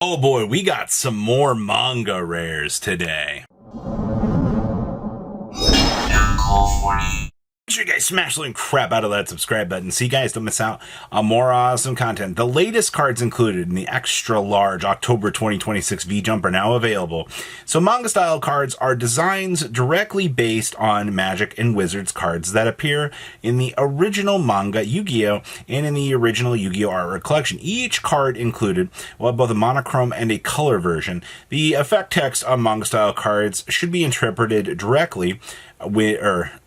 Oh boy, we got some more manga rares today. Make sure you guys smash the crap out of that subscribe button so you guys don't miss out on more awesome content. The latest cards included in the extra large October 2026 V-Jump are now available. So Manga-style cards are designs directly based on Magic and Wizards cards that appear in the original manga Yu-Gi-Oh! And in the original Yu-Gi-Oh! Artwork collection. Each card included will have both a monochrome and a color version. The effect text on Manga-style cards should be interpreted directly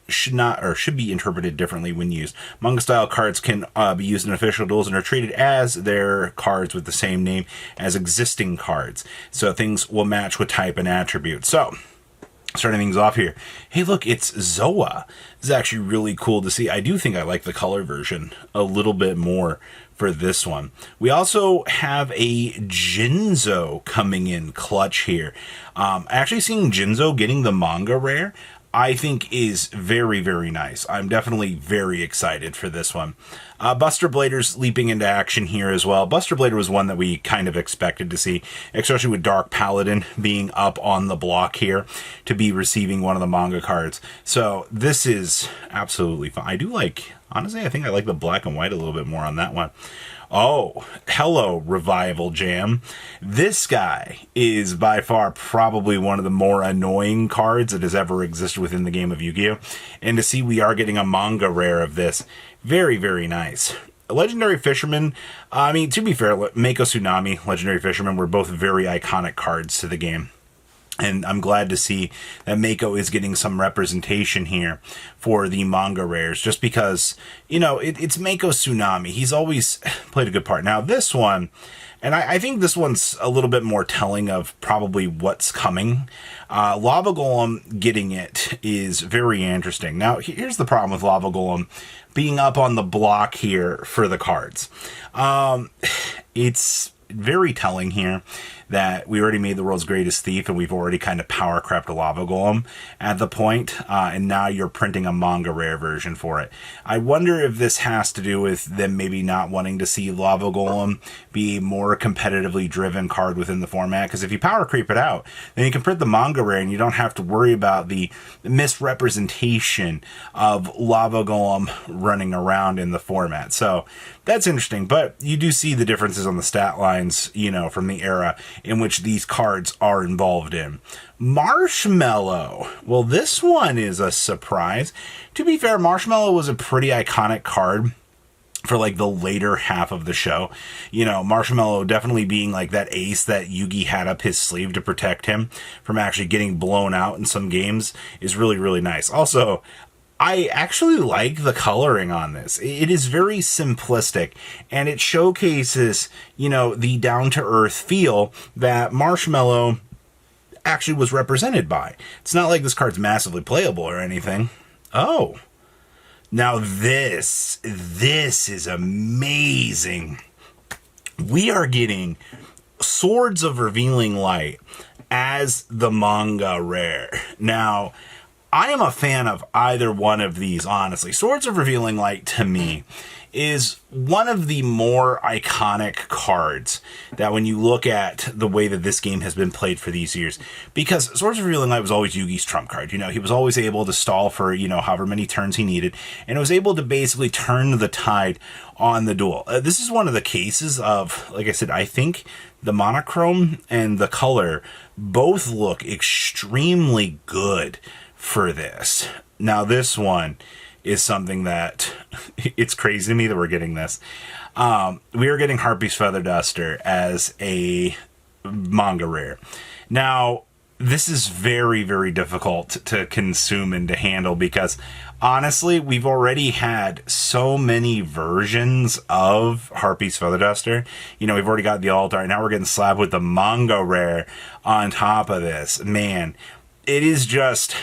should be interpreted differently when used. Manga-style cards can be used in official duels and are treated as their cards with the same name as existing cards. So things will match with type and attribute. So, starting things off here. Hey, look, it's Zoa. This is actually really cool to see. I do think I like the color version a little bit more for this one. We also have a Jinzo coming in clutch here. Actually seeing Jinzo getting the manga rare, I think is very, very nice. I'm definitely very excited for this one. Buster Blader's leaping into action here as well. Buster Blader was one that we kind of expected to see, especially with Dark Paladin being up on the block here to be receiving one of the manga cards. So this is absolutely fun. I do like, honestly, I think I like the black and white a little bit more on that one. Oh, hello, Revival Jam. This guy is by far probably one of the more annoying cards that has ever existed within the game of Yu-Gi-Oh! And to see we are getting a manga rare of this, very, very nice. Legendary Fisherman, I mean, to be fair, Mako Tsunami, Legendary Fisherman were both very iconic cards to the game. And I'm glad to see that Mako is getting some representation here for the manga rares, just because, you know, it's Mako Tsunami. He's always played a good part. Now, this one, and I think this one's a little bit more telling of probably what's coming. Lava Golem getting it is very interesting. Now, here's the problem with Lava Golem being up on the block here for the cards. It's very telling here that we already made the world's greatest thief and we've already kind of power crept a Lava Golem at the point, and now you're printing a manga rare version for it. I wonder if this has to do with them maybe not wanting to see Lava Golem be a more competitively driven card within the format, because if you power creep it out, then you can print the manga rare and you don't have to worry about the misrepresentation of Lava Golem running around in the format. So that's interesting, but you do see the differences on the stat lines, you know, from the era in which these cards are involved in. Marshmallow. Well, this one is a surprise. To be fair, Marshmallow was a pretty iconic card for like the later half of the show. You know, Marshmallow definitely being like that ace that Yugi had up his sleeve to protect him from actually getting blown out in some games is really, really nice. Also, I actually like the coloring on this. It is very simplistic, and it showcases, you know, the down-to-earth feel that Marshmallow actually was represented by. It's not like this card's massively playable or anything. Oh. Now this is amazing. We are getting Swords of Revealing Light as the manga rare. Now, I am a fan of either one of these, honestly. Swords of Revealing Light, to me, is one of the more iconic cards that when you look at the way that this game has been played for these years, because Swords of Revealing Light was always Yugi's trump card. You know, he was always able to stall for, you know, however many turns he needed, and it was able to basically turn the tide on the duel. This is one of the cases of, like I said, I think the monochrome and the color both look extremely good for this. Now, this one is something that it's crazy to me that we're getting this. We are getting Harpy's Feather Duster as a manga rare. Now, this is very, very difficult to consume and to handle because, honestly, we've already had so many versions of Harpy's Feather Duster. You know, we've already got the Altar, now we're getting slapped with the manga rare on top of this. Man, it is just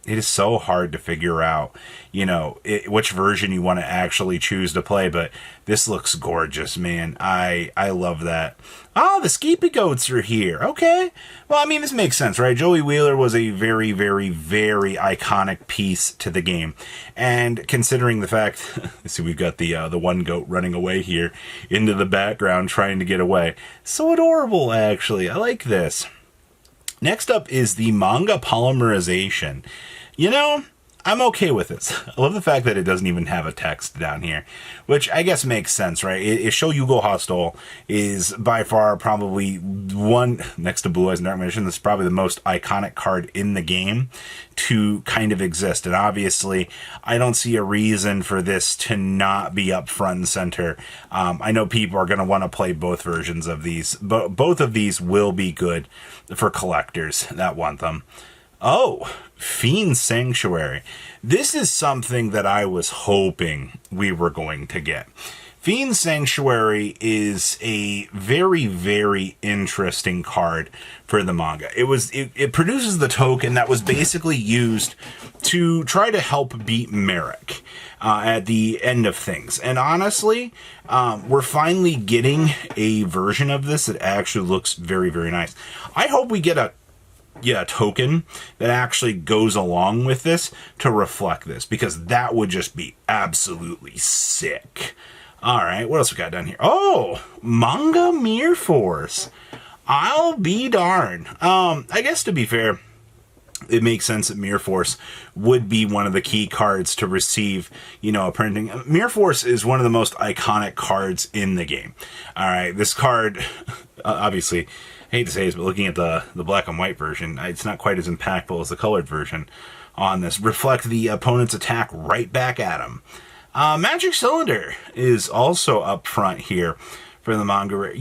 it is so hard to figure out, which version you want to actually choose to play. But this looks gorgeous, man. I love that. Oh, the Skeepy Goats are here. Okay. Well, I mean, this makes sense, right? Joey Wheeler was a very, very, very iconic piece to the game. And considering the fact, see, we've got the one goat running away here into the background trying to get away. So adorable, actually. I like this. Next up is the manga polymerization. I'm okay with this. I love the fact that it doesn't even have a text down here, which I guess makes sense, right? Show Yugo Hostel is by far probably one, next to Blue Eyes and Dark Magician, this is probably the most iconic card in the game to kind of exist. And obviously, I don't see a reason for this to not be up front and center. I know people are going to want to play both versions of these, but both of these will be good for collectors that want them. Oh, Fiend Sanctuary. This is something that I was hoping we were going to get. Fiend Sanctuary is a very, very interesting card for the manga. It produces the token that was basically used to try to help beat Merrick at the end of things. And honestly, we're finally getting a version of this that actually looks very, very nice. I hope we get a token that actually goes along with this to reflect this, because that would just be absolutely sick. All right, what else we got down here? Oh, Manga Mirror Force. I'll be darned. I guess to be fair, it makes sense that Mirror Force would be one of the key cards to receive, a printing. Mirror Force is one of the most iconic cards in the game. All right, this card, obviously, I hate to say this, but looking at the black and white version, it's not quite as impactful as the colored version on this. Reflect the opponent's attack right back at him. Magic Cylinder is also up front here for the Manga Rare.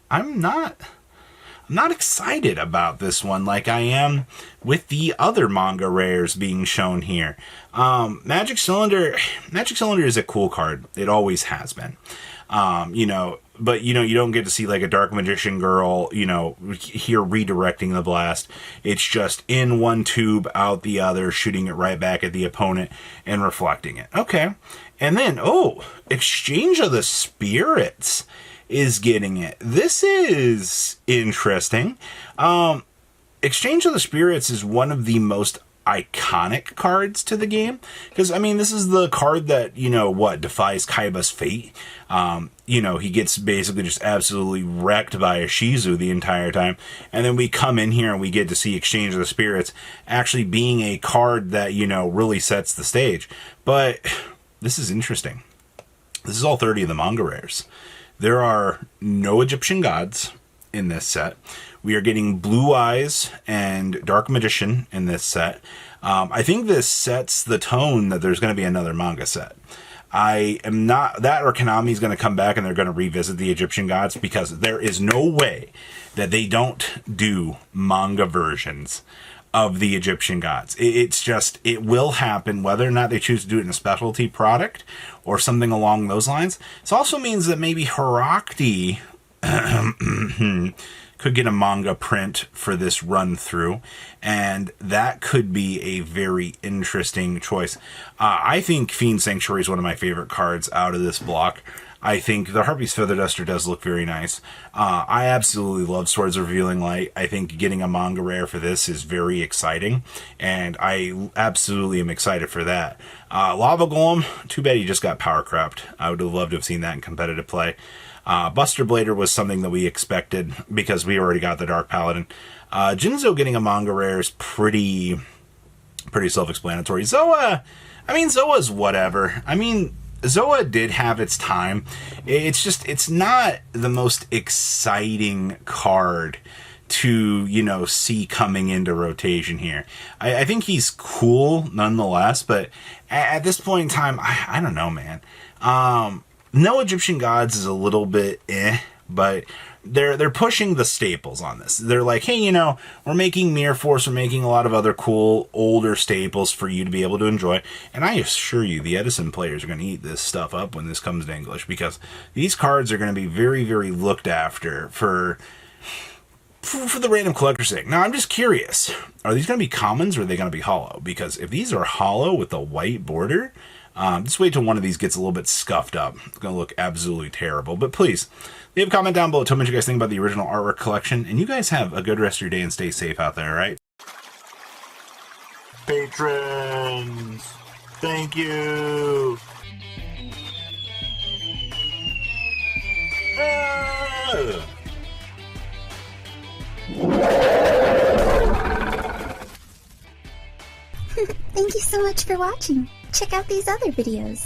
I'm not excited about this one like I am with the other Manga Rares being shown here. Magic Cylinder is a cool card. It always has been. But you don't get to see like a Dark Magician girl, here redirecting the blast. It's just in one tube, out the other, shooting it right back at the opponent and reflecting it. Okay. And then, Exchange of the Spirits is getting it. This is interesting. Exchange of the Spirits is one of the most iconic cards to the game, because this is the card that defies Kaiba's fate. He gets basically just absolutely wrecked by a Shizu the entire time, and then we come in here and we get to see Exchange of the Spirits actually being a card that really sets the stage. But this is interesting. This is all 30 of the Manga Rares. There are no Egyptian gods in this set. We are getting Blue Eyes and Dark Magician in this set. I think this sets the tone that there's going to be another manga set. I am not, that or Konami's going to come back and they're going to revisit the Egyptian gods, because there is no way that they don't do manga versions of the Egyptian gods. It will happen, whether or not they choose to do it in a specialty product or something along those lines. This also means that maybe Herakti could get a manga print for this run through, and that could be a very interesting choice. I think Fiend Sanctuary is one of my favorite cards out of this block. I think the Harpy's Feather Duster does look very nice. I absolutely love Swords of Revealing Light. I think getting a manga rare for this is very exciting, and I absolutely am excited for that. Lava Golem, too bad he just got power crept. I would have loved to have seen that in competitive play. Buster Blader was something that we expected because we already got the Dark Paladin. Jinzo getting a manga rare is pretty self-explanatory. Zoa's whatever. Zoa did have its time. It's not the most exciting card to, see coming into rotation here. I think he's cool nonetheless, but at this point in time, I don't know, man. No Egyptian Gods is a little bit but they're pushing the staples on this. They're like, hey, we're making Mirror Force, we're making a lot of other cool older staples for you to be able to enjoy. And I assure you, the Edison players are going to eat this stuff up when this comes to English, because these cards are going to be very, very looked after for for the random collector's sake. Now, I'm just curious. Are these going to be commons or are they going to be hollow? Because if these are hollow with a white border, just wait till one of these gets a little bit scuffed up. It's going to look absolutely terrible. But please, leave a comment down below. Tell me what you guys think about the original artwork collection. And you guys have a good rest of your day and stay safe out there, all right? Patrons, thank you. Thank you so much for watching. Check out these other videos.